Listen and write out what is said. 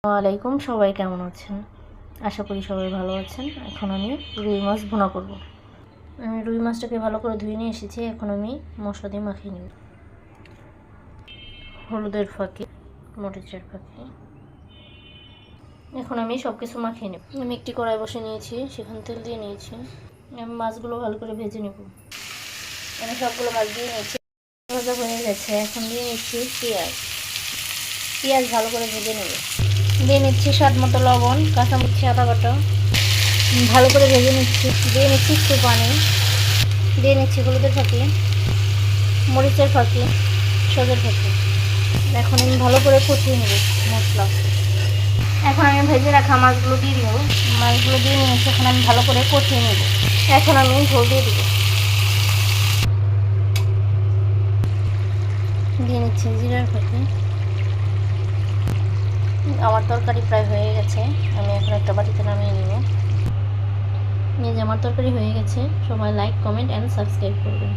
ওয়ালাইকুম, সবাই কেমন আছেন? আশা করি সবাই ভালো আছেন। এখন আমি রুই মাছ ভুনা করব। আমি রুই মাছটাকে ভালো করে ধুয়ে নিয়ে এসেছি। এখন আমি মশলা দিয়ে মাখিয়ে নেব। হলুদের ফাঁকি, মরিচের ফাঁকি। এখন আমি সব কিছু মাখিয়ে নেব। আমি একটি কড়াই বসে নিয়েছি, সেখানে তেল দিয়ে নিয়েছি। আমি মাছগুলো ভালো করে ভেজে নেব। আমি সবগুলো মাছ দিয়ে নিয়েছি, ভাজা হয়ে গেছে। এখন দিয়ে নিচ্ছি পেঁয়াজ ভালো করে ভেজে নেব। দিয়ে নিচ্ছি স্বাদ মতো লবণ, কাঁচামরিচ, আদা বাটা ভালো করে ভেজে নিচ্ছি। দিয়ে নিচ্ছি একটু পানি, দিয়ে নিচ্ছি হলুদের ফাঁকি, মরিচের ফাঁকি, সজের ফাঁকি। এখন আমি ভালো করে কষিয়ে নেব মশলা। এখন আমি ভেজে রাখা মাছগুলো দিয়ে দেবো। মাছগুলো দিয়ে নিয়েছি, এখন আমি ভালো করে কষিয়ে নেব। এখন আমি ঝোল দিয়ে দেবো। দিয়ে নিচ্ছি জিরার ফাঁকি। আমার তরকারি প্রায় হয়ে গেছে, আমি এখন একটা বাটিতে নামিয়ে নেব। নিয়ে যে আমার তরকারি হয়ে গেছে। সবাই লাইক, কমেন্ট অ্যান্ড সাবস্ক্রাইব করবেন।